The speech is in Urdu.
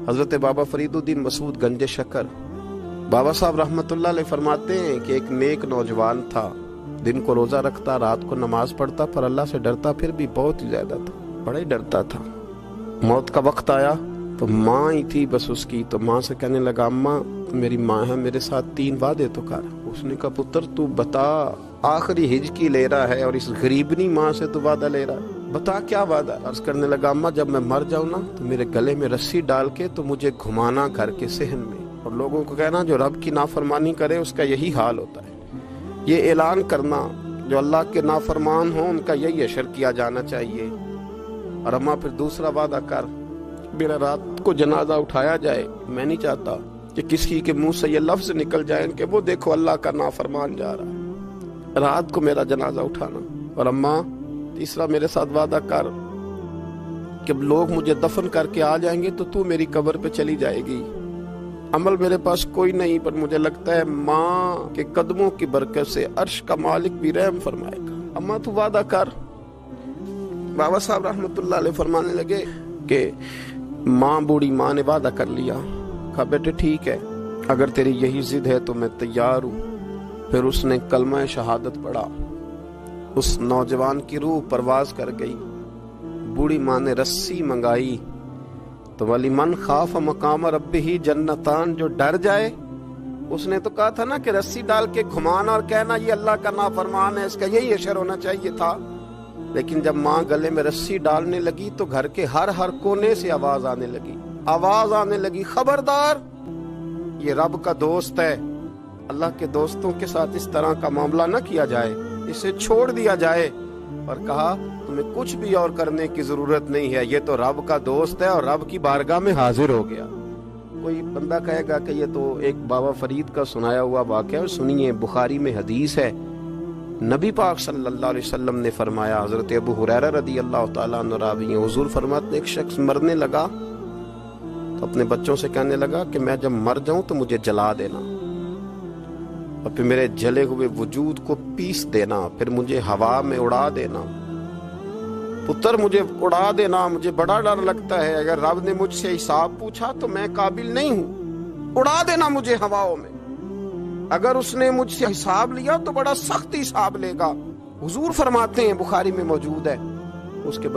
حضرت بابا فریدالدین مسعود گنج شکر بابا صاحب رحمتullah علیہ فرماتے ہیں کہ ایک نیک نوجوان تھا، دن کو روزہ رکھتا، رات کو نماز پڑھتا، پر اللہ سے ڈرتا پھر بھی بہت ہی زیادہ تھا، بڑا ہی ڈرتا تھا۔ موت کا وقت آیا تو ماں ہی تھی بس اس کی، تو ماں سے کہنے لگا اماں میری ماں ہے، میرے ساتھ 3 وعدے تو کر۔ اس نے کہا پتر تو بتا، آخری ہج کی لے رہا ہے اور اس غریبنی ماں سے تو وعدہ لے رہا ہے، بتا کیا وعدہ۔ عرض کرنے لگا اماں جب میں مر جاؤں نا تو میرے گلے میں رسی ڈال کے تو مجھے گھمانا گھر کے صحن میں، اور لوگوں کو کہنا جو رب کی نافرمانی کرے اس کا یہی حال ہوتا ہے۔ یہ اعلان کرنا جو اللہ کے نافرمان ہوں ان کا یہی اشر کیا جانا چاہیے۔ اور اماں پھر دوسرا وعدہ کر، میرا رات کو جنازہ اٹھایا جائے، میں نہیں چاہتا کہ کسی کے منہ سے یہ لفظ نکل جائیں کہ وہ دیکھو اللہ کا نافرمان جا رہا ہے، رات کو میرا جنازہ اٹھانا۔ اور اماں تیسرا میرے ساتھ وعدہ کر کہ لوگ مجھے دفن کر کے آ جائیں گے تو میری قبر پہ چلی جائے گی، عمل میرے پاس کوئی نہیں، پر مجھے لگتا ہے ماں کے قدموں کی برکت سے عرش کا مالک بھی رحم فرمائے گا، اماں تو وعدہ کر۔ بابا صاحب رحمتullah علیہ فرمانے لگے کہ ماں، بوڑھی ماں نے وعدہ کر لیا، کہا بیٹے ٹھیک ہے، اگر تیری یہی ضد ہے تو میں تیار ہوں۔ پھر اس نے کلمہ شہادت پڑھا، اس نوجوان کی روح پرواز کر گئی۔ بوڑھی ماں نے رسی منگائی تو وَلِمَنْ خَافَ مَقَامَ رَبِّهِ جنتان، جو ڈر جائے، اس نے تو کہا تھا نا کہ رسی ڈال کے گھمانا اور کہنا یہ اللہ کا نافرمان ہے، اس کا یہی اشر ہونا چاہیے تھا۔ لیکن جب ماں گلے میں رسی ڈالنے لگی تو گھر کے ہر کونے سے آواز آنے لگی، خبردار یہ رب کا دوست ہے، اللہ کے دوستوں کے ساتھ اس طرح کا معاملہ نہ کیا جائے، اسے چھوڑ دیا جائے۔ اور کہا تمہیں کچھ بھی اور کرنے کی ضرورت نہیں ہے، یہ تو رب کا دوست ہے اور رب کی بارگاہ میں حاضر ہو گیا۔ کوئی بندہ کہے گا کہ یہ تو ایک بابا فرید کا سنایا ہوا واقعہ ہے، سنیے، بخاری میں حدیث ہے، نبی پاک صلی اللہ علیہ وسلم نے فرمایا، حضرت ابو ہریرہ رضی اللہ تعالیٰ عنہ راوی ہیں، حضور فرماتے ایک شخص مرنے لگا تو اپنے بچوں سے کہنے لگا کہ میں جب مر جاؤں تو مجھے جلا دینا، اور پھر میرے جلے ہوئے وجود کو پیس دینا، پھر مجھے ہوا میں اڑا دینا۔ پتر مجھے اڑا دینا، مجھے بڑا ڈر لگتا ہے، اگر رب نے مجھ سے حساب پوچھا تو میں قابل نہیں ہوں، اڑا دینا مجھے ہواؤں میں، اگر اس نے مجھ سے حساب لیا تو بڑا سخت حساب لے گا۔ حضور فرماتے ہیں، بخاری میں موجود ہے، اس کے